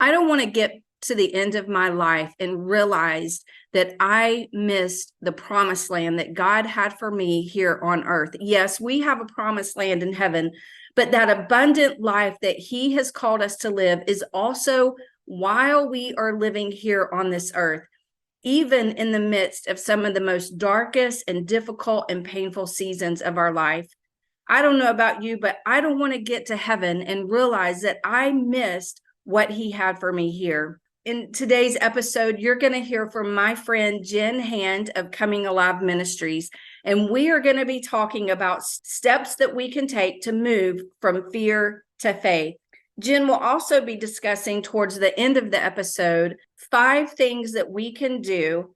I don't want to get to the end of my life and realize that I missed the promised land that God had for me here on earth. Yes, we have a promised land in heaven, but that abundant life that He has called us to live is also while we are living here on this earth, even in the midst of some of the most darkest and difficult and painful seasons of our life. I don't know about you, but I don't want to get to heaven and realize that I missed what He had for me here. In today's episode, you're going to hear from my friend Jenn Hand of Coming Alive Ministries, and we are going to be talking about steps that we can take to move from fear to faith. Jenn will also be discussing towards the end of the episode 5 things that we can do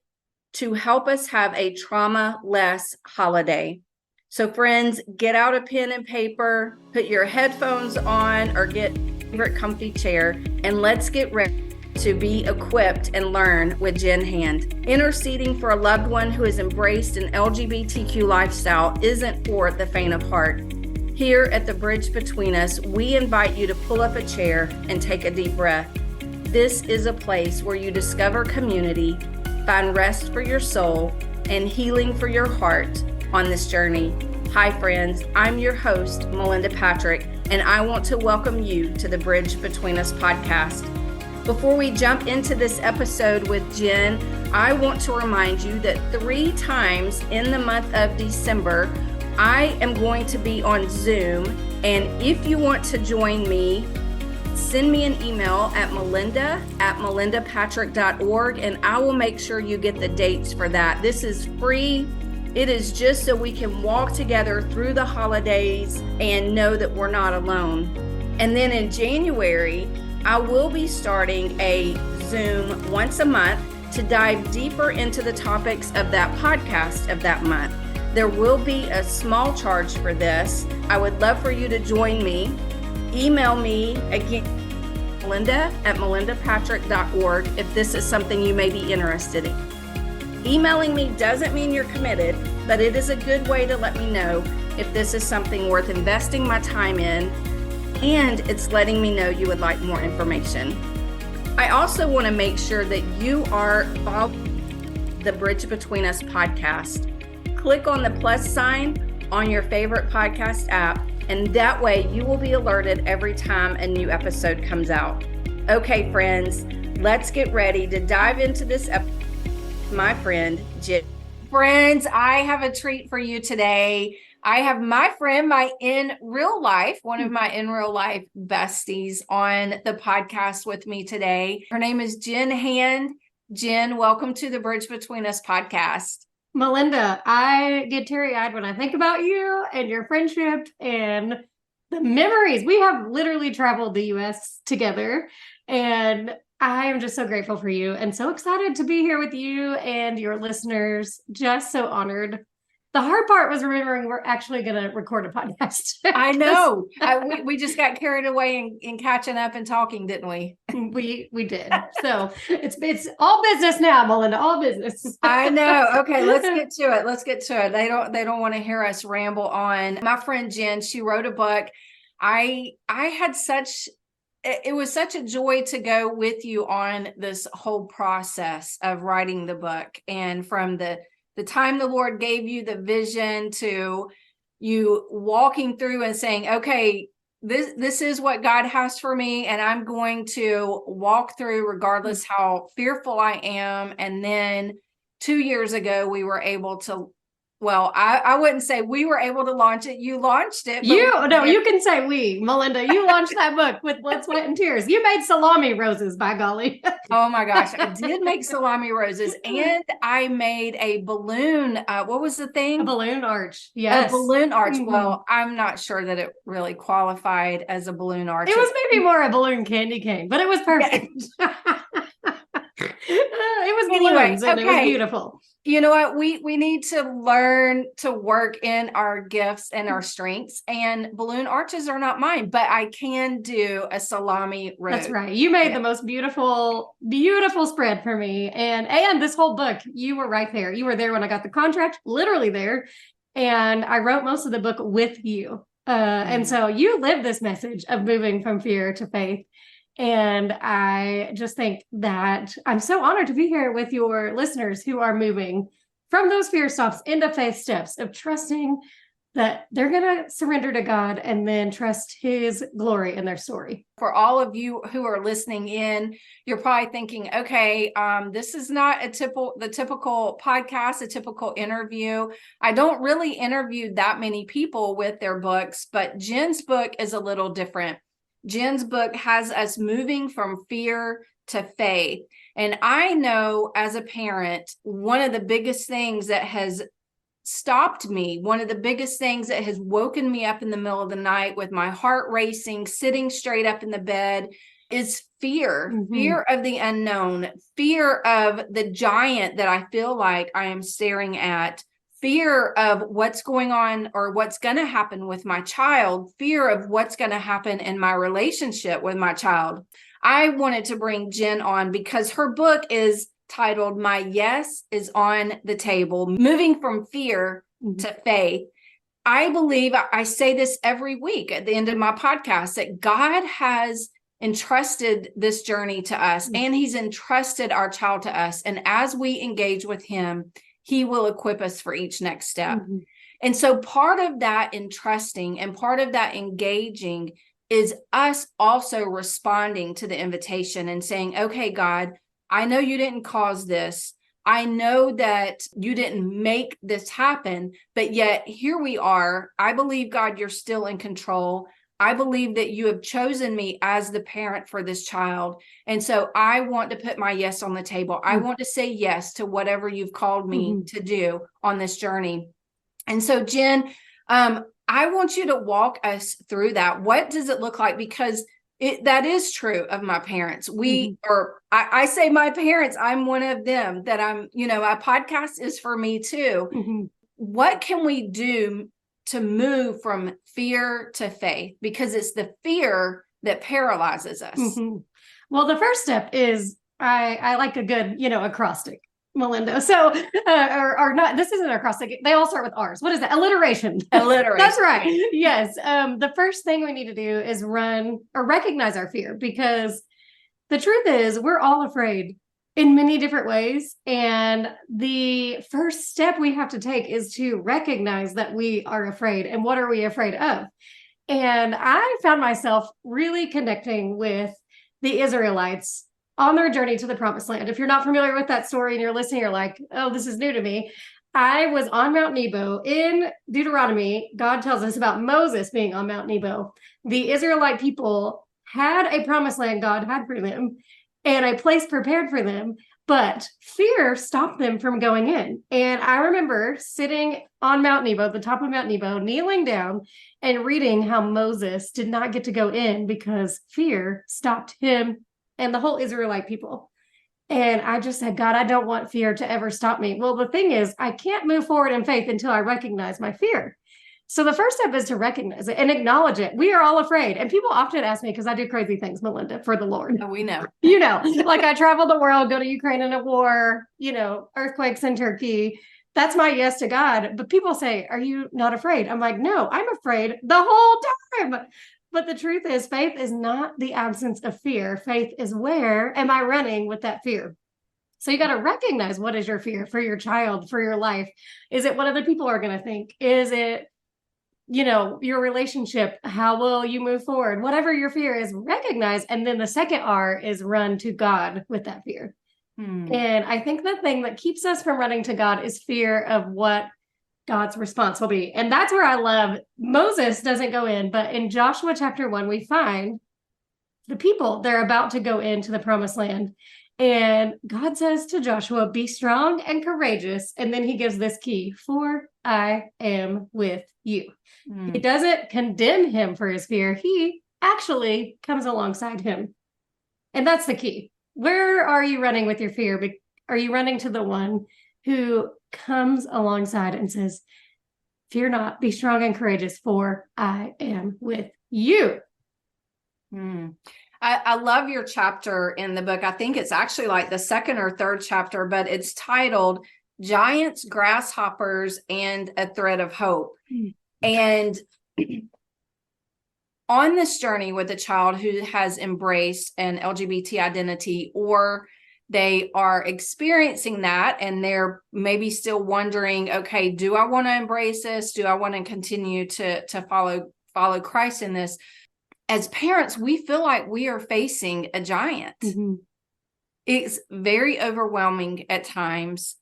to help us have a trauma-less holiday. So friends, get out a pen and paper, put your headphones on, or get your favorite comfy chair, and let's get ready to be equipped and learn with Jenn Hand. Interceding for a loved one who has embraced an LGBTQ lifestyle isn't for the faint of heart. Here at the Bridge Between Us, we invite you to pull up a chair and take a deep breath. This is a place where you discover community, find rest for your soul, and healing for your heart on this journey. Hi friends, I'm your host, Melinda Patrick, and I want to welcome you to the Bridge Between Us podcast. Before we jump into this episode with Jenn, I want to remind you that 3 times in the month of December, I am going to be on Zoom, and if you want to join me, send me an email at melinda@melindapatrick.org, and I will make sure you get the dates for that. This is free. It is just so we can walk together through the holidays and know that we're not alone. And then in January, I will be starting a Zoom once a month to dive deeper into the topics of that podcast of that month. There will be a small charge for this. I would love for you to join me. Email me again, melinda@melindapatrick.org, if this is something you may be interested in. Emailing me doesn't mean you're committed, but it is a good way to let me know if this is something worth investing my time in, and it's letting me know you would like more information. I also want to make sure that you are following the Bridge Between Us podcast. Click on the plus sign on your favorite podcast app, and that way you will be alerted every time a new episode comes out. Okay, friends, let's get ready to dive into this episode with my friend, Jenn. Friends, I have a treat for you today. I have my friend, one of my in real life besties on the podcast with me today. Her name is Jenn Hand. Jenn, welcome to the Bridge Between Us podcast. Melinda, I get teary-eyed when I think about you and your friendship and the memories. We have literally traveled the U.S. together, and I am just so grateful for you and so excited to be here with you and your listeners. Just so honored. The hard part was remembering we're actually going to record a podcast. I know. We just got carried away in catching up and talking, didn't we? We did. So it's all business now, Melinda. All business. I know. Okay, let's get to it. They don't want to hear us ramble on. My friend Jenn, she wrote a book. It was such a joy to go with you on this whole process of writing the book, and from the time the Lord gave you the vision to you walking through and saying, okay, this is what God has for me, and I'm going to walk through regardless how fearful I am. And then 2 years ago, we were able to, I wouldn't say we were able to launch it. You launched it. You can say we, Melinda. You launched that book with blood, sweat, and tears. You made salami roses, by golly. Oh my gosh, I did make salami roses, and I made a balloon. What was the thing? A balloon arch. Yes. A balloon arch. Mm-hmm. Well, I'm not sure that it really qualified as a balloon arch. It was maybe more a balloon candy cane, but it was perfect. It was balloons, and it was beautiful. You know what? We need to learn to work in our gifts and our strengths, and balloon arches are not mine, but I can do a salami road. That's right. You made the most beautiful spread for me. And this whole book, you were right there. You were there when I got the contract, literally there. And I wrote most of the book with you. And so you lived this message of moving from fear to faith. And I just think that I'm so honored to be here with your listeners who are moving from those fear stops into faith steps of trusting that they're going to surrender to God and then trust his glory in their story. For all of you who are listening in, you're probably thinking, okay, this is not the typical podcast, a typical interview. I don't really interview that many people with their books, but Jenn's book is a little different. Jenn's book has us moving from fear to faith. And I know as a parent, one of the biggest things that has stopped me, one of the biggest things that has woken me up in the middle of the night with my heart racing, sitting straight up in the bed, is fear. Fear of the unknown, fear of the giant that I feel like I am staring at, fear of what's going on or what's going to happen with my child, fear of what's going to happen in my relationship with my child. I wanted to bring Jenn on because her book is titled My Yes is on the Table, Moving from Fear to Faith. I believe, I say this every week at the end of my podcast, that God has entrusted this journey to us, and he's entrusted our child to us. And as we engage with him, he will equip us for each next step. And so part of that entrusting and part of that engaging is us also responding to the invitation and saying, okay, God, I know you didn't cause this. I know that you didn't make this happen, but yet here we are. I believe, God, you're still in control. I believe that you have chosen me as the parent for this child. And so I want to put my yes on the table. I want to say yes to whatever you've called me to do on this journey. And so, Jenn, I want you to walk us through that. What does it look like? Because that is true of my parents. I say my parents, I'm one of them, that my podcast is for me too. What can we do to move from fear to faith? Because it's the fear that paralyzes us. Well, the first step is I like a good, acrostic, Melinda. So, or not, this isn't an acrostic. They all start with R's. What is that? Alliteration. That's right. Yes. The first thing we need to do is run or recognize our fear, because the truth is we're all afraid in many different ways. And the first step we have to take is to recognize that we are afraid. And what are we afraid of? And I found myself really connecting with the Israelites on their journey to the promised land. If you're not familiar with that story and you're listening, you're like, oh, this is new to me. I was on Mount Nebo. In Deuteronomy, God tells us about Moses being on Mount Nebo. The Israelite people had a promised land God had for them and a place prepared for them, but fear stopped them from going in. And I remember sitting on Mount Nebo, the top of Mount Nebo, kneeling down and reading how Moses did not get to go in because fear stopped him and the whole Israelite people. And I just said, God, I don't want fear to ever stop me. Well, the thing is, I can't move forward in faith until I recognize my fear. So the first step is to recognize it and acknowledge it. We are all afraid. And people often ask me, because I do crazy things, Melinda, for the Lord. Oh, we know. Like I travel the world, go to Ukraine in a war, earthquakes in Turkey. That's my yes to God. But people say, are you not afraid? I'm like, no, I'm afraid the whole time. But the truth is, faith is not the absence of fear. Faith is, where am I running with that fear? So you got to recognize, what is your fear for your child, for your life? Is it what other people are going to think? Is it, your relationship? How will you move forward? Whatever your fear is, recognize. And then the second R is run to God with that fear. And I think the thing that keeps us from running to God is fear of what God's response will be. And that's where I love Moses doesn't go in, but in Joshua chapter 1, we find the people, they're about to go into the promised land. And God says to Joshua, be strong and courageous. And then he gives this key, for I am with you. He doesn't condemn him for his fear. He actually comes alongside him. And that's the key. Where are you running with your fear? Are you running to the one who comes alongside and says, fear not, be strong and courageous, for I am with you. I love your chapter in the book. I think it's actually like the second or third chapter, but it's titled Giants, Grasshoppers, and a Thread of Hope. And on this journey with a child who has embraced an LGBT identity, or they are experiencing that and they're maybe still wondering, okay, do I want to embrace this? Do I want to continue to follow Christ in this? As parents, we feel like we are facing a giant. Mm-hmm. It's very overwhelming at times.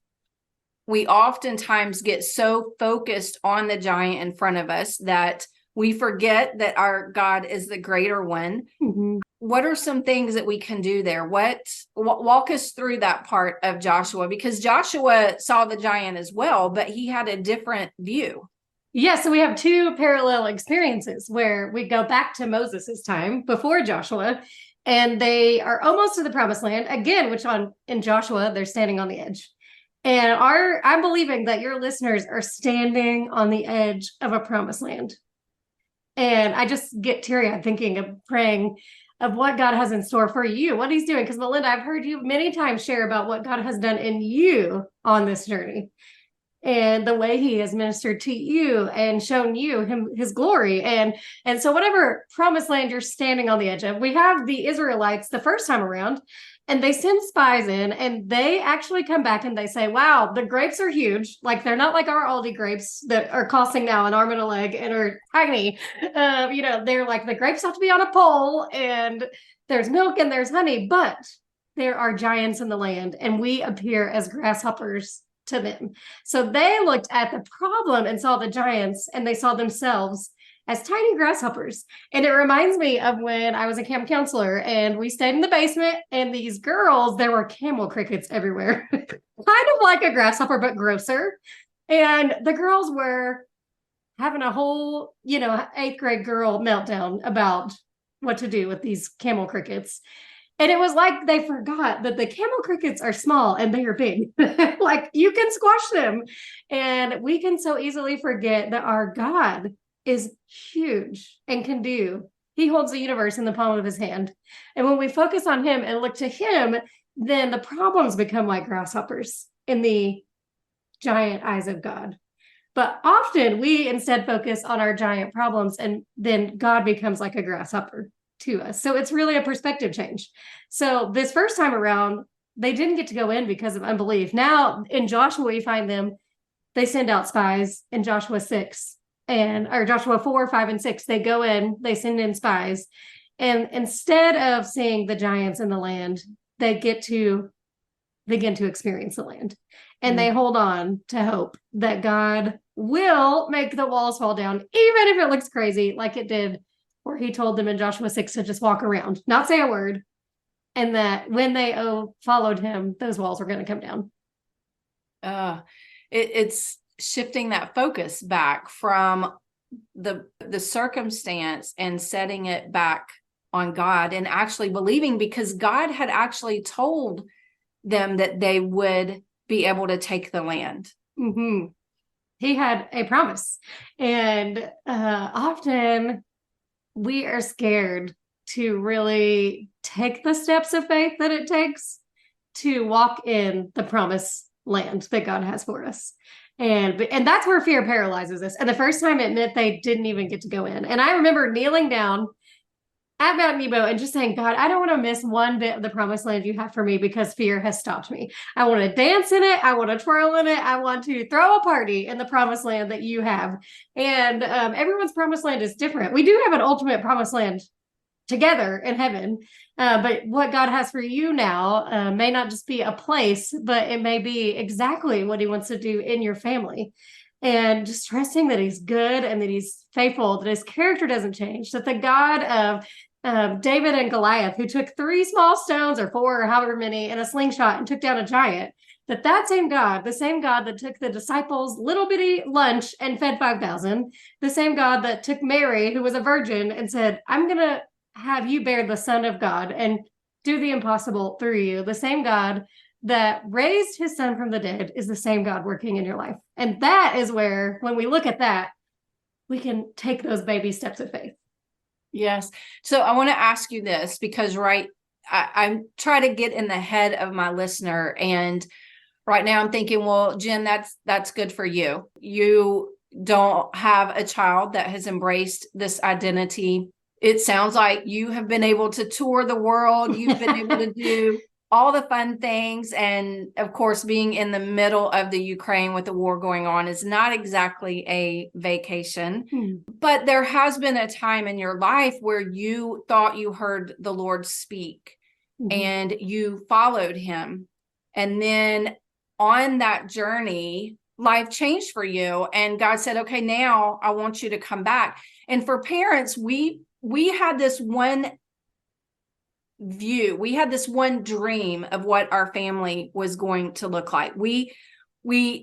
We oftentimes get so focused on the giant in front of us that we forget that our God is the greater one. Mm-hmm. What are some things that we can do there? Walk us through that part of Joshua, because Joshua saw the giant as well, but he had a different view. Yeah, so we have two parallel experiences where we go back to Moses's time before Joshua, and they are almost to the promised land again, which in Joshua, they're standing on the edge. And I'm believing that your listeners are standing on the edge of a promised land. And I just get teary-eyed thinking of praying of what God has in store for you, what he's doing. Because Melinda, I've heard you many times share about what God has done in you on this journey and the way he has ministered to you and shown you his glory. And so whatever promised land you're standing on the edge of, we have the Israelites the first time around, and they send spies in, and they actually come back and they say, wow, the grapes are huge. Like, they're not like our Aldi grapes that are costing now an arm and a leg and are tiny. They're like, the grapes have to be on a pole, and there's milk and there's honey, but there are giants in the land, and we appear as grasshoppers to them. So they looked at the problem and saw the giants, and they saw themselves as tiny grasshoppers. And it reminds me of when I was a camp counselor and we stayed in the basement, and these girls, there were camel crickets everywhere, kind of like a grasshopper, but grosser. And the girls were having a whole, 8th grade girl meltdown about what to do with these camel crickets. And it was like they forgot that the camel crickets are small and they are big. Like, you can squash them. And we can so easily forget that our God is huge and can do. He holds the universe in the palm of his hand. And when we focus on him and look to him, then the problems become like grasshoppers in the giant eyes of God. But often we instead focus on our giant problems, and then God becomes like a grasshopper to us. So it's really a perspective change. So this first time around, they didn't get to go in because of unbelief. Now in Joshua, we find them, they send out spies in Joshua 6 or Joshua 4, 5, and 6. They go in, they send in spies. And instead of seeing the giants in the land, they get to begin to experience the land. And they hold on to hope that God will make the walls fall down, even if it looks crazy, like it did where he told them in Joshua 6 to just walk around, not say a word. And that when they followed him, those walls were going to come down. It's shifting that focus back from the circumstance and setting it back on God, and actually believing, because God had actually told them that they would be able to take the land. Mm-hmm. He had a promise. And often we are scared to really take the steps of faith that it takes to walk in the promised land that God has for us. And that's where fear paralyzes us. And the first time it meant they didn't even get to go in. And I remember kneeling down at Mount Nebo and just saying, God, I don't want to miss one bit of the promised land you have for me because fear has stopped me. I want to dance in it. I want to twirl in it. I want to throw a party in the promised land that you have. And everyone's promised land is different. We do have an ultimate promised land together in heaven. But what God has for you now may not just be a place, but it may be exactly what he wants to do in your family. And just trusting that he's good and that he's faithful, that his character doesn't change, that the God of David and Goliath, who took 3 small stones or 4 or however many in a slingshot and took down a giant, that same God, the same God that took the disciples' little bitty lunch and fed 5,000, the same God that took Mary, who was a virgin, and said, I'm going to have you bear the Son of God and do the impossible through you. The same God that raised his son from the dead is the same God working in your life. And that is where, when we look at that, we can take those baby steps of faith. Yes. So I want to ask you this, because I'm trying to get in the head of my listener. And right now I'm thinking, well, Jenn, that's good for you. You don't have a child that has embraced this identity. It sounds like you have been able to tour the world. You've been able to do all the fun things. And of course, being in the middle of the Ukraine with the war going on is not exactly a vacation. But there has been a time in your life where you thought you heard the Lord speak and you followed him. And then on that journey, life changed for you. And God said, okay, now I want you to come back. And for parents, we had this one view, we had this one dream of what our family was going to look like. We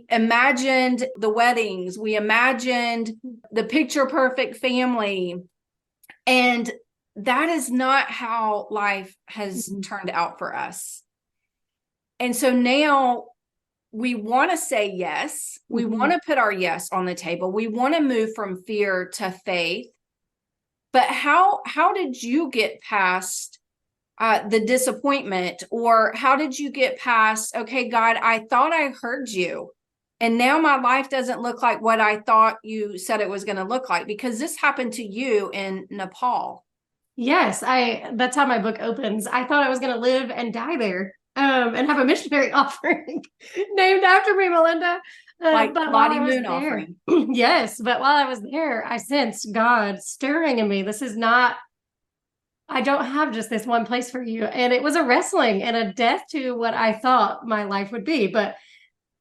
imagined the weddings, we imagined the picture perfect family, and that is not how life has turned out for us. And so now we want to say yes, we want to put our yes on the table, we want to move from fear to faith. But how did you get past the disappointment, or how did you get past, okay, God, I thought I heard you, and now my life doesn't look like what I thought you said it was going to look like? Because this happened to you in Nepal. Yes, that's how my book opens. I thought I was going to live and die there, and have a missionary offering named after me, Melinda. Like But while Lottie I was Moon there, offering. yes, but while I was there, I sensed God stirring in me. This is not, I don't have just this one place for you. And it was a wrestling and a death to what I thought my life would be. But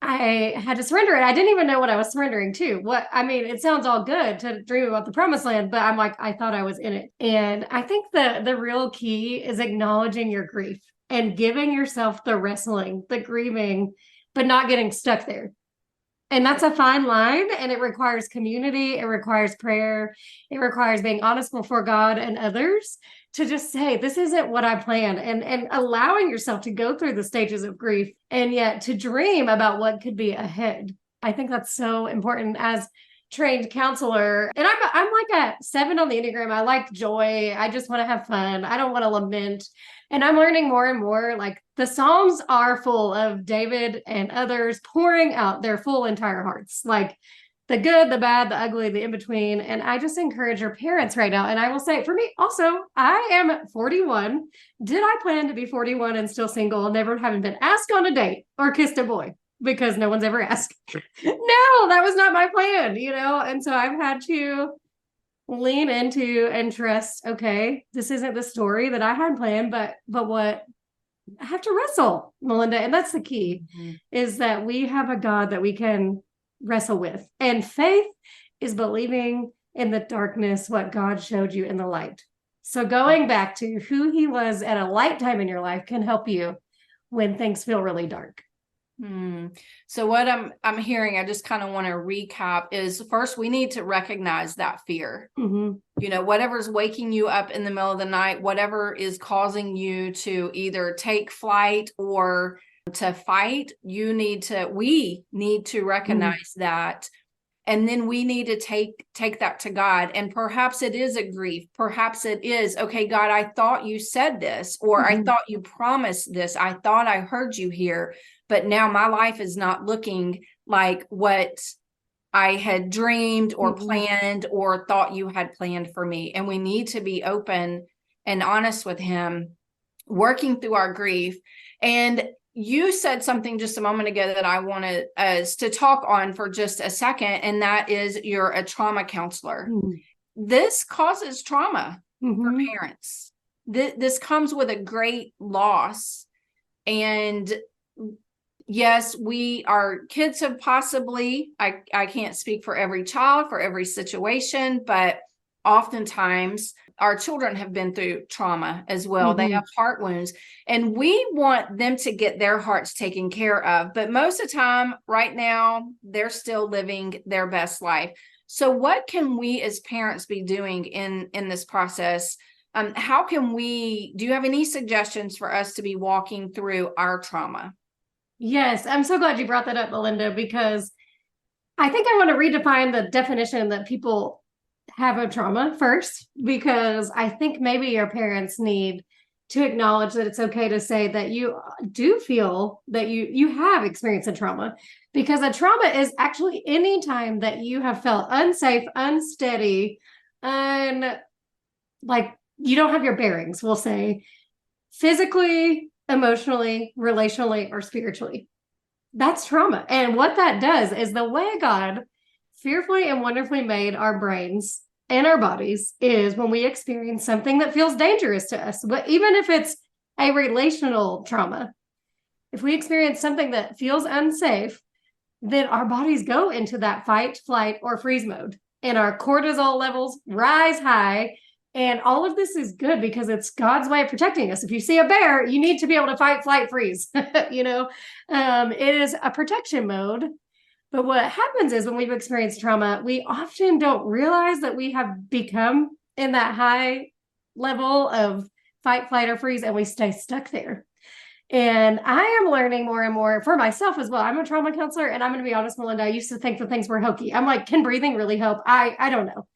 I had to surrender it. I didn't even know what I was surrendering to. It sounds all good to dream about the promised land, but I'm like, I thought I was in it. And I think the real key is acknowledging your grief and giving yourself the wrestling, the grieving, but not getting stuck there. And that's a fine line, and it requires community, it requires prayer, it requires being honest before God and others to just say, this isn't what I planned, and allowing yourself to go through the stages of grief and yet to dream about what could be ahead. I think that's so important as trained counselor. And I'm like a 7 on the Enneagram. I like joy. I just want to have fun. I don't want to lament. And I'm learning more and more, like the Psalms are full of David and others pouring out their full entire hearts, like the good, the bad, the ugly, the in-between. And I just encourage your parents right now. And I will say, for me also, I am 41. Did I plan to be 41 and still single, never having been asked on a date or kissed a boy? Because no one's ever asked. No, that was not my plan, And so I've had to lean into and trust, okay, this isn't the story that I had planned, but what I have to wrestle, Melinda. And that's the key, is that we have a God that we can wrestle with. And faith is believing in the darkness what God showed you in the light. So going back to who he was at a light time in your life can help you when things feel really dark. So what I'm hearing, I just kind of want to recap, is first we need to recognize that fear. Whatever's waking you up in the middle of the night, whatever is causing you to either take flight or to fight, we need to recognize that. And then we need to take that to God. And perhaps it is a grief. Perhaps it is, okay, God, I thought you said this, or I thought you promised this. I thought I heard you here, but now my life is not looking like what I had dreamed or planned or thought you had planned for me. And we need to be open and honest with him, working through our grief. And you said something just a moment ago that I wanted us to talk on for just a second, and that is you're a trauma counselor. This causes trauma for parents. This comes with a great loss. And yes, our kids have possibly, I can't speak for every child, for every situation, but oftentimes our children have been through trauma as well. They have heart wounds, and we want them to get their hearts taken care of. But most of the time right now, they're still living their best life. So what can we as parents be doing in this process? Do you have any suggestions for us to be walking through our trauma? Yes, I'm so glad you brought that up, Melinda, because I think I want to redefine the definition that people have of trauma first, because I think maybe your parents need to acknowledge that it's okay to say that you do feel that you have experienced a trauma, because a trauma is actually any time that you have felt unsafe, unsteady, like you don't have your bearings, we'll say, physically, emotionally, relationally, or spiritually. That's trauma. And what that does is the way God fearfully and wonderfully made our brains and our bodies is when we experience something that feels dangerous to us, even if it's a relational trauma. If we experience something that feels unsafe, then our bodies go into that fight, flight, or freeze mode. And our cortisol levels rise high. And all of this is good because it's God's way of protecting us. If you see a bear, you need to be able to fight, flight, freeze. It is a protection mode. But what happens is when we've experienced trauma, we often don't realize that we have become in that high level of fight, flight, or freeze, and we stay stuck there. And I am learning more and more for myself as well. I'm a trauma counselor, and I'm going to be honest, Melinda, I used to think that things were hokey. I'm like, can breathing really help? I don't know.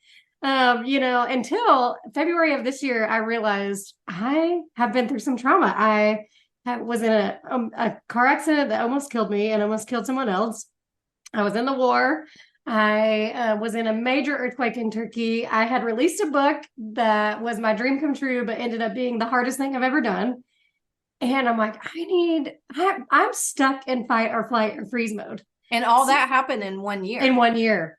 Until February of this year, I realized I have been through some trauma. Was in a car accident that almost killed me and almost killed someone else. I was in the war. I was in a major earthquake in Turkey. I had released a book that was my dream come true, but ended up being the hardest thing I've ever done. And I'm like, I'm stuck in fight or flight or freeze mode. And all that happened in 1 year. In 1 year.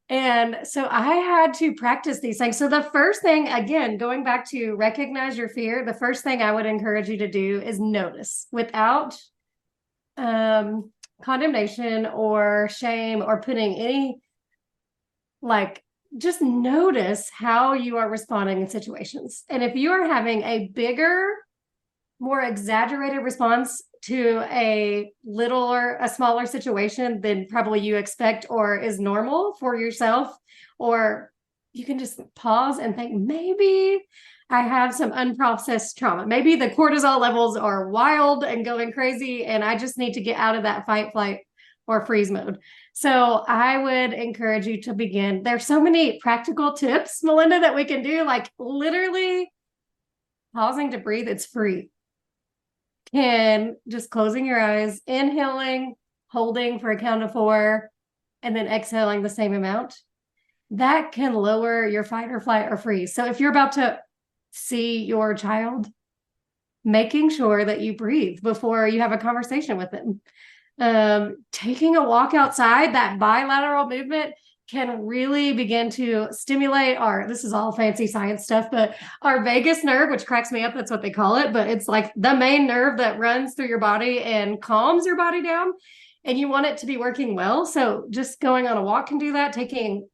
And so I had to practice these things. So the first thing, again, going back to recognize your fear, the first thing I would encourage you to do is notice without condemnation or shame or putting any, just notice how you are responding in situations. And if you are having a bigger, more exaggerated response to a smaller situation than probably you expect or is normal for yourself, or you can just pause and think, maybe I have some unprocessed trauma. Maybe the cortisol levels are wild and going crazy, and I just need to get out of that fight, flight, or freeze mode. So I would encourage you to begin. There's so many practical tips, Melinda, that we can do, like literally pausing to breathe. It's free. And just closing your eyes, inhaling, holding for a count of 4, and then exhaling the same amount. That can lower your fight or flight or freeze. So if you're about to see your child, making sure that you breathe before you have a conversation with them. Taking a walk outside, that bilateral movement can really begin to stimulate this is all fancy science stuff, but our vagus nerve, which cracks me up, that's what they call it, but it's like the main nerve that runs through your body and calms your body down, and you want it to be working well. So just going on a walk can do that,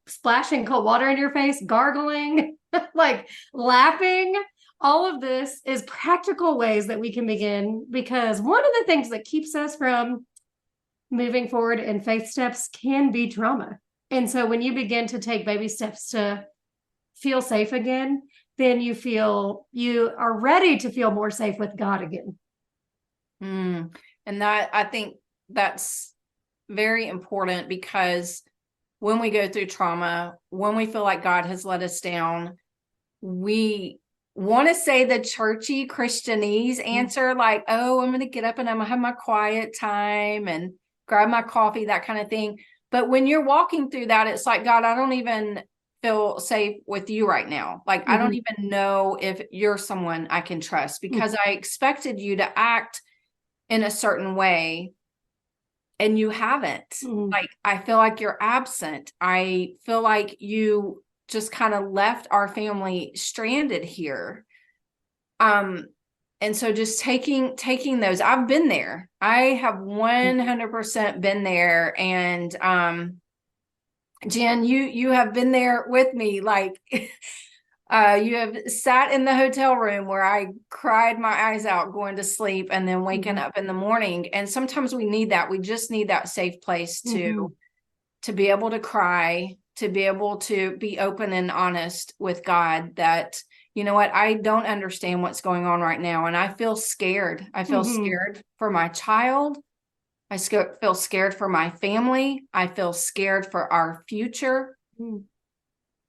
splashing cold water in your face, gargling, like laughing. All of this is practical ways that we can begin, because one of the things that keeps us from moving forward in faith steps can be trauma. And so when you begin to take baby steps to feel safe again, then you are ready to feel more safe with God again. And I think that's very important, because when we go through trauma, when we feel like God has let us down, we want to say the churchy Christianese answer, like, oh, I'm going to get up and I'm going to have my quiet time and grab my coffee, that kind of thing. But when you're walking through that, it's like, God, I don't even feel safe with you right now. Like, I don't even know if you're someone I can trust, because I expected you to act in a certain way and you haven't. Like, I feel like you're absent. I feel like you just kind of left our family stranded here. And so just taking those, I've been there. I have 100% been there. And Jenn, you have been there with me. Like, you have sat in the hotel room where I cried my eyes out going to sleep, and then waking up in the morning. And sometimes we need that. We just need that safe place to be able to cry, to be able to be open and honest with God that, you know what, I don't understand what's going on right now. And I feel scared. I feel scared for my child. I feel scared for my family. I feel scared for our future.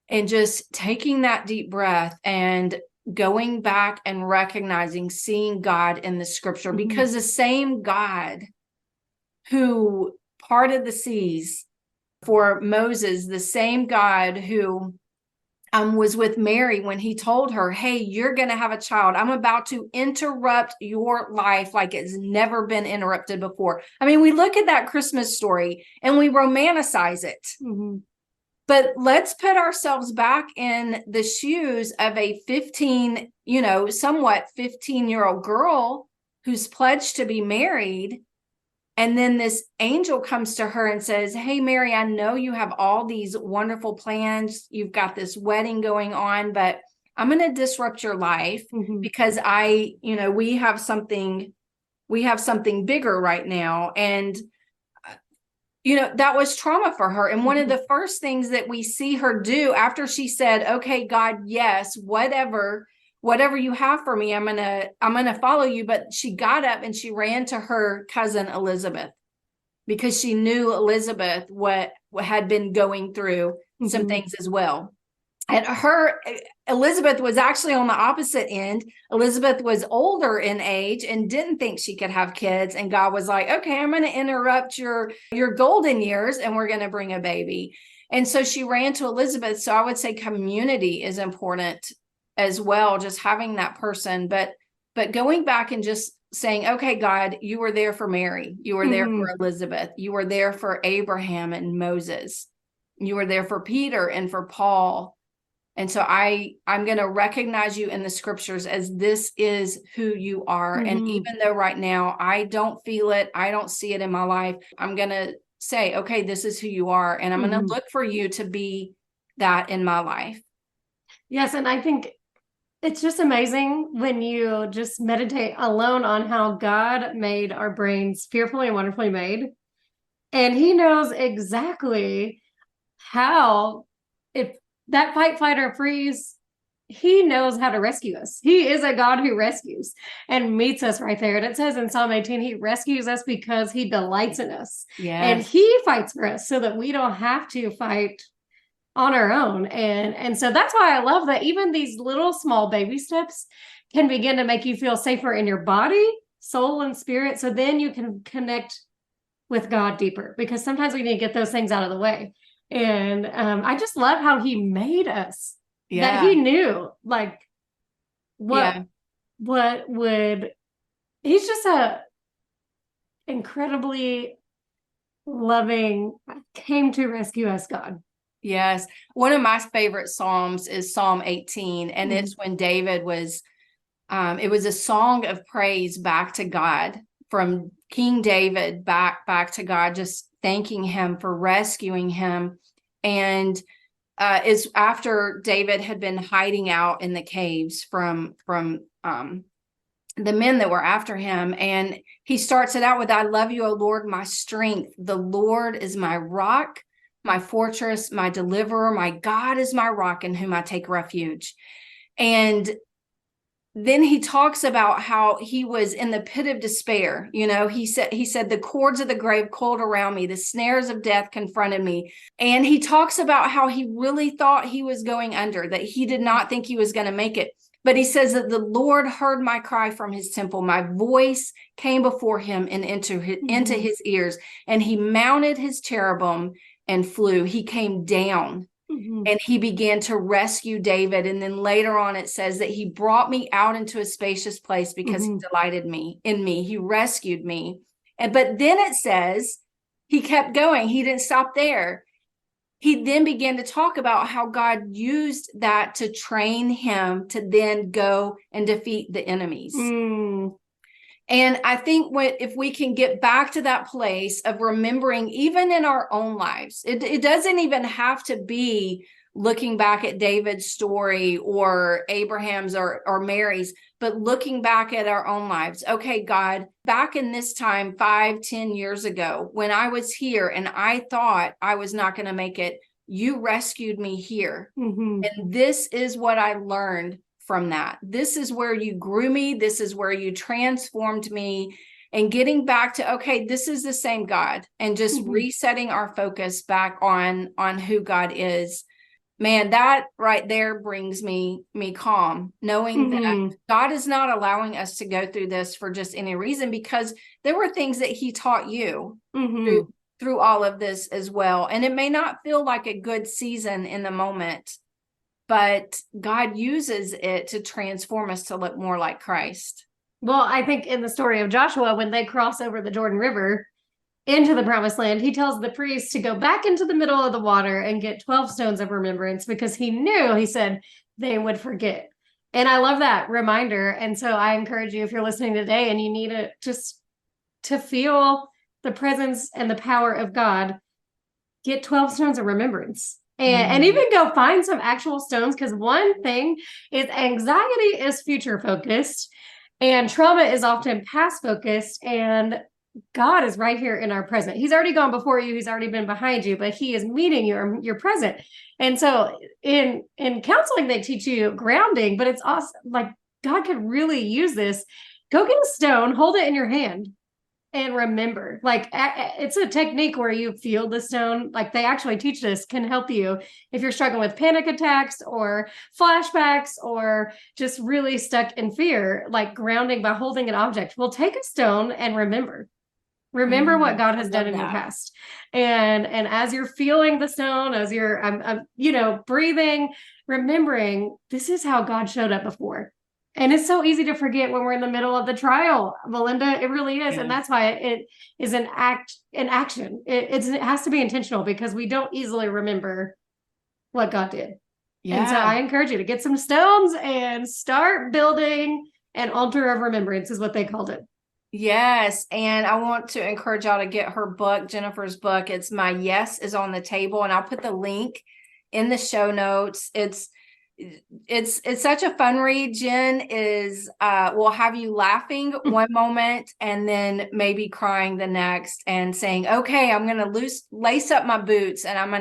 And just taking that deep breath and going back and recognizing, seeing God in the scripture, because the same God who parted the seas for Moses, the same God who was with Mary when he told her, hey, you're going to have a child. I'm about to interrupt your life like it's never been interrupted before. I mean, we look at that Christmas story and we romanticize it. Mm-hmm. But let's put ourselves back in the shoes of a 15, somewhat 15-year-old girl who's pledged to be married. And then this angel comes to her and says, hey, Mary, I know you have all these wonderful plans. You've got this wedding going on, but I'm going to disrupt your life because we have something bigger right now. And, that was trauma for her. And one of the first things that we see her do after she said, okay, God, yes, whatever you have for me, I'm going to follow you. But she got up and she ran to her cousin Elizabeth because she knew Elizabeth what had been going through some things as well. And Elizabeth was actually on the opposite end. Elizabeth was older in age and didn't think she could have kids. And God was like, okay, I'm going to interrupt your golden years and we're going to bring a baby. And so she ran to Elizabeth. So I would say community is important as well, just having that person, but going back and just saying, okay, God, you were there for Mary. You were there for Elizabeth. You were there for Abraham and Moses. You were there for Peter and for Paul. And so I'm going to recognize you in the scriptures as this is who you are. And even though right now I don't feel it, I don't see it in my life, I'm going to say, okay, this is who you are. And I'm going to look for you to be that in my life. Yes. And I think it's just amazing when you just meditate alone on how God made our brains fearfully and wonderfully made. And he knows exactly how, if that fight, flight, or freeze, he knows how to rescue us. He is a God who rescues and meets us right there. And it says in Psalm 18, he rescues us because he delights in us. Yes. And he fights for us so that we don't have to fight on our own. And so that's why I love that even these little small baby steps can begin to make you feel safer in your body, soul, and spirit. So then you can connect with God deeper, because sometimes we need to get those things out of the way. And I just love how he made us, that he knew like what would, he's just a incredibly loving, came to rescue us God. Yes. One of my favorite Psalms is Psalm 18. And it's when David was, it was a song of praise back to God, from King David back to God, just thanking him for rescuing him. And is after David had been hiding out in the caves from the men that were after him. And he starts it out with, I love you, O Lord, my strength. The Lord is my rock, my fortress, my deliverer. My God is my rock in whom I take refuge. And then he talks about how he was in the pit of despair. He said, the cords of the grave coiled around me, the snares of death confronted me. And he talks about how he really thought he was going under, that he did not think he was going to make it. But he says that the Lord heard my cry from his temple. My voice came before him and into his ears. And he mounted his cherubim and flew. He came down. And he began to rescue David. And then later on, it says that he brought me out into a spacious place because he delighted in me. He rescued me. But then it says he kept going. He didn't stop there. He then began to talk about how God used that to train him to then go and defeat the enemies. And I think if we can get back to that place of remembering, even in our own lives, it doesn't even have to be looking back at David's story or Abraham's or Mary's, but looking back at our own lives. Okay, God, back in this time, 5-10 years ago, when I was here and I thought I was not going to make it, you rescued me here. And this is what I learned from that. This is where you grew me. This is where you transformed me. And getting back to, okay, this is the same God, and just resetting our focus back on who God is. Man, that right there brings me calm, knowing that God is not allowing us to go through this for just any reason, because there were things that he taught you through all of this as well. And it may not feel like a good season in the moment, but God uses it to transform us to look more like Christ. Well, I think in the story of Joshua, when they cross over the Jordan River into the promised land, he tells the priests to go back into the middle of the water and get 12 stones of remembrance, because he said they would forget. And I love that reminder. And so I encourage you, if you're listening today and you need it just to feel the presence and the power of God, get 12 stones of remembrance. And even go find some actual stones, because one thing is anxiety is future focused and trauma is often past focused, and God is right here in our present. He's already gone before you. He's already been behind you, but he is meeting you. You're present. And so in counseling, they teach you grounding, but it's awesome. Like, God could really use this. Go get a stone, hold it in your hand, and remember. Like, it's a technique where you feel the stone. Like, they actually teach this, can help you if you're struggling with panic attacks or flashbacks or just really stuck in fear. Like, grounding by holding an object. Well, take a stone and remember what God has done in your past. And as you're feeling the stone, as you're breathing, remembering, this is how God showed up before. And it's so easy to forget when we're in the middle of the trial, Melinda. It really is. And that's why it is an action. It has to be intentional, because we don't easily remember what God did. Yeah. And so I encourage you to get some stones and start building an altar of remembrance, is what they called it. Yes. And I want to encourage y'all to get her book, Jennifer's book. It's My Yes is on the Table. And I'll put the link in the show notes. It's such a fun read. Jenn will have you laughing one moment and then maybe crying the next, and saying, okay, I'm going to lace up my boots and I'm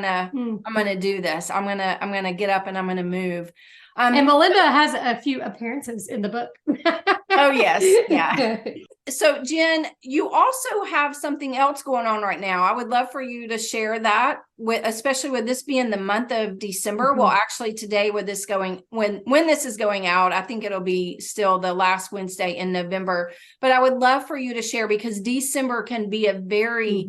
going to do this. I'm going to get up and I'm going to move. And Melinda has a few appearances in the book. Oh, yes. Yeah. So, Jenn, you also have something else going on right now. I would love for you to share that, especially with this being the month of December. Well, actually today, when this is going out, I think it'll be still the last Wednesday in November. But I would love for you to share, because December can be a very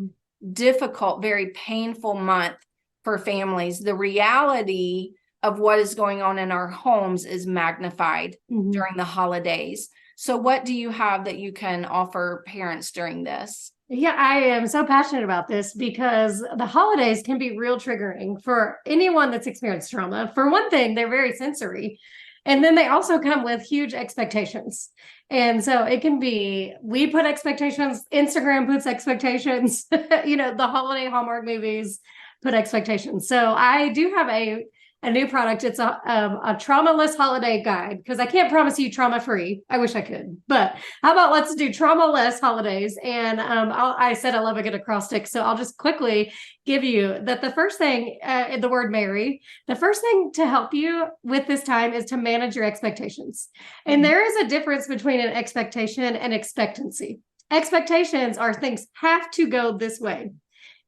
difficult, very painful month for families. The reality of what is going on in our homes is magnified during the holidays. So what do you have that you can offer parents during this? Yeah, I am so passionate about this, because the holidays can be real triggering for anyone that's experienced trauma. For one thing, they're very sensory. And then they also come with huge expectations. And so it can be, we put expectations, Instagram puts expectations, the holiday Hallmark movies put expectations. So I do have a new product. It's a trauma-less holiday guide, because I can't promise you trauma-free. I wish I could, but how about let's do trauma-less holidays? And I said I love a good acrostic, so I'll just quickly give you that. The first thing, the word Mary, the first thing to help you with this time is to manage your expectations. And there is a difference between an expectation and expectancy. Expectations are things have to go this way.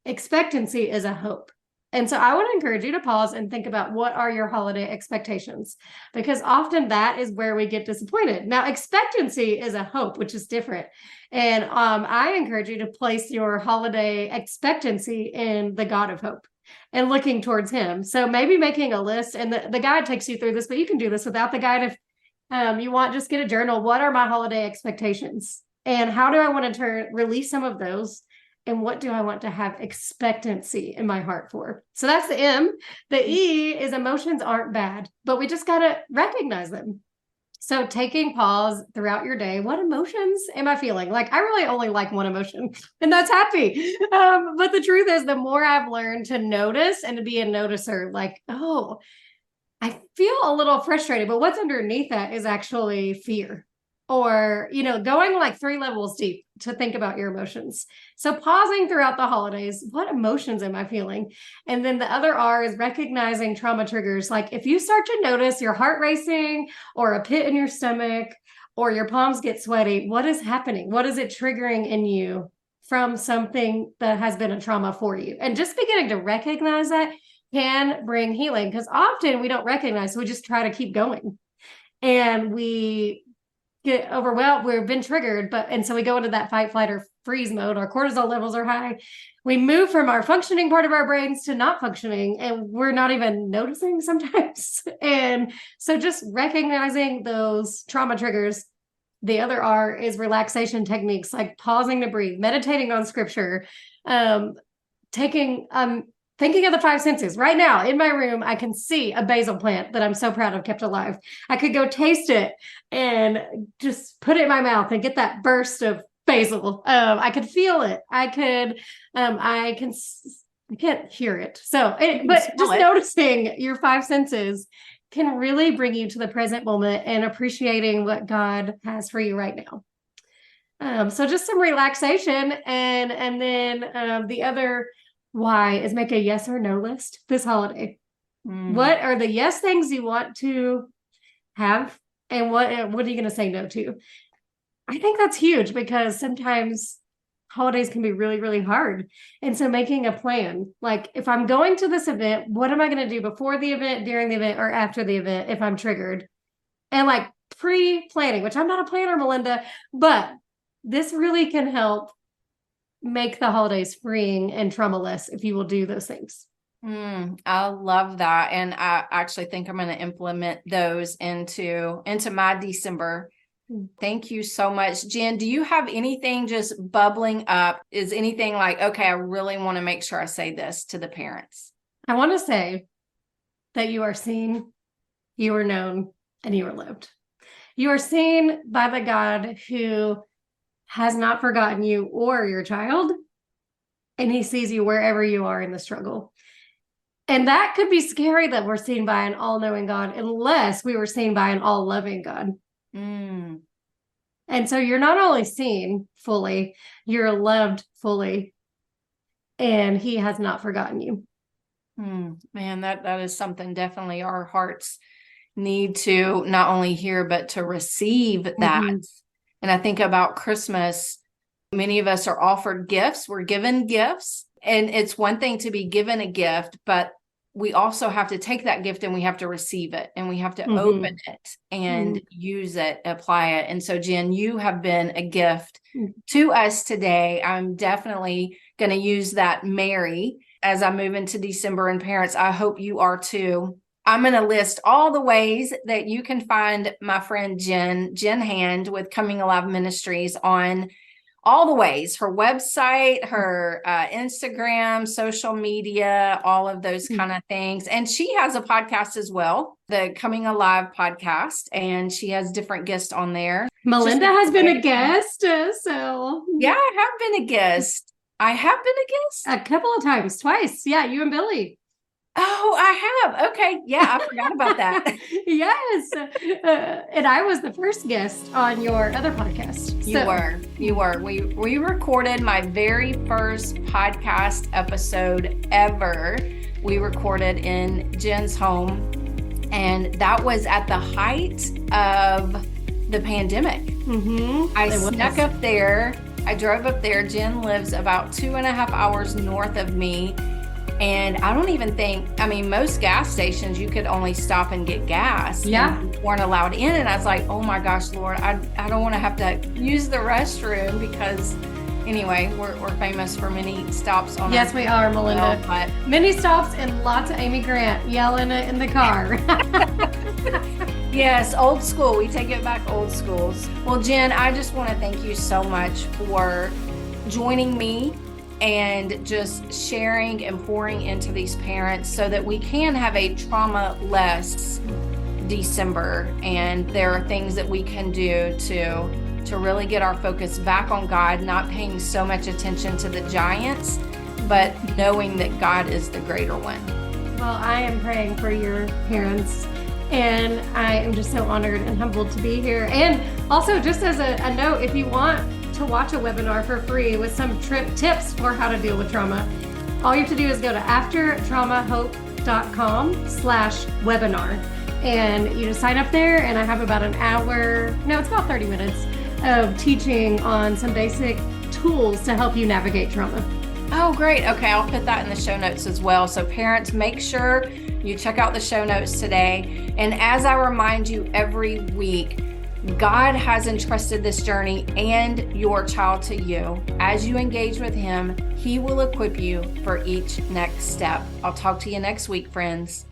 Expectancy is a hope. And so I want to encourage you to pause and think about, what are your holiday expectations? Because often that is where we get disappointed. Now, expectancy is a hope, which is different. And I encourage you to place your holiday expectancy in the God of hope and looking towards him. So maybe making a list, and the guide takes you through this, but you can do this without the guide. If you want, just get a journal. What are my holiday expectations? And how do I want to release some of those? And what do I want to have expectancy in my heart for? So that's the M. The E is emotions aren't bad, but we just got to recognize them. So taking pause throughout your day, what emotions am I feeling? Like, I really only like one emotion, and that's happy. But the truth is, the more I've learned to notice and to be a noticer, like, oh, I feel a little frustrated, but what's underneath that is actually fear. Or, going like 3 levels deep to think about your emotions. So pausing throughout the holidays, what emotions am I feeling? And then the other R is recognizing trauma triggers. Like, if you start to notice your heart racing, or a pit in your stomach, or your palms get sweaty, what is happening? What is it triggering in you from something that has been a trauma for you? And just beginning to recognize that can bring healing, because often we don't recognize, so we just try to keep going. And we get overwhelmed. We've been triggered, and so we go into that fight, flight, or freeze mode. Our cortisol levels are high. We move from our functioning part of our brains to not functioning, and we're not even noticing sometimes. And so just recognizing those trauma triggers. The other R is relaxation techniques, like pausing to breathe, meditating on scripture, thinking of the five senses. Right now in my room, I can see a basil plant that I'm so proud of kept alive. I could go taste it and just put it in my mouth and get that burst of basil. I could feel it. I can't hear it. But just noticing your five senses can really bring you to the present moment and appreciating what God has for you right now. So just some relaxation, and then the other Y is make a yes or no list this holiday. What are the yes things you want to have, and what are you going to say no to? I think that's huge, because sometimes holidays can be really, really hard. And so making a plan, like if I'm going to this event, what am I going to do before the event, during the event, or after the event if I'm triggered? And like pre-planning, which I'm not a planner, Melinda, but this really can help make the holidays freeing and traumaless if you will do those things. I love that. And I actually think I'm going to implement those into my December. Thank you so much. Jenn, do you have anything just bubbling up? Is anything like, okay, I really want to make sure I say this to the parents? I want to say that you are seen, you are known, and you are loved. You are seen by the God who has not forgotten you or your child, and he sees you wherever you are in the struggle. And that could be scary, that we're seen by an all-knowing God, unless we were seen by an all-loving God. And so you're not only seen fully, you're loved fully, and he has not forgotten you. Man, that is something definitely our hearts need to not only hear, but to receive that. And I think about Christmas, many of us are offered gifts. We're given gifts, and it's one thing to be given a gift, but we also have to take that gift and we have to receive it, and we have to open it and use it, apply it. And so, Jenn, you have been a gift to us today. I'm definitely going to use that Mary as I move into December, and parents, I hope you are too. I'm going to list all the ways that you can find my friend Jenn Hand with Coming Alive Ministries on all the ways, her website, her Instagram, social media, all of those kind of things. And she has a podcast as well, the Coming Alive podcast, and she has different guests on there. Melinda has been a guest, so. Yeah, I have been a guest. A couple of times, twice. Yeah, you and Billy. Oh, I have. Okay. Yeah, I forgot about that. Yes. And I was the first guest on your other podcast. You were. We recorded my very first podcast episode ever. We recorded in Jenn's home, and that was at the height of the pandemic. I snuck up there. I drove up there. Jenn lives about 2.5 hours north of me. And I don't even think, most gas stations, you could only stop and get gas. Yeah. And weren't allowed in. And I was like, oh my gosh, Lord, I don't want to have to use the restroom, because anyway, we're famous for many stops on. Yes, we are, Melinda. But many stops and lots of Amy Grant yelling in the car. Yes, old school. We take it back, old schools. Well, Jenn, I just want to thank you so much for joining me and just sharing and pouring into these parents so that we can have a trauma-less December. And there are things that we can do to really get our focus back on God, not paying so much attention to the giants, but knowing that God is the greater one. Well, I am praying for your parents, and I am just so honored and humbled to be here. And also, just as a note, if you want to watch a webinar for free with some tips for how to deal with trauma, all you have to do is go to aftertraumahope.com/webinar, and you just sign up there, and I have about an hour, no, it's about 30 minutes of teaching on some basic tools to help you navigate trauma. Oh, great. Okay, I'll put that in the show notes as well. So parents, make sure you check out the show notes today. And as I remind you every week, God has entrusted this journey and your child to you. As you engage with Him, He will equip you for each next step. I'll talk to you next week, friends.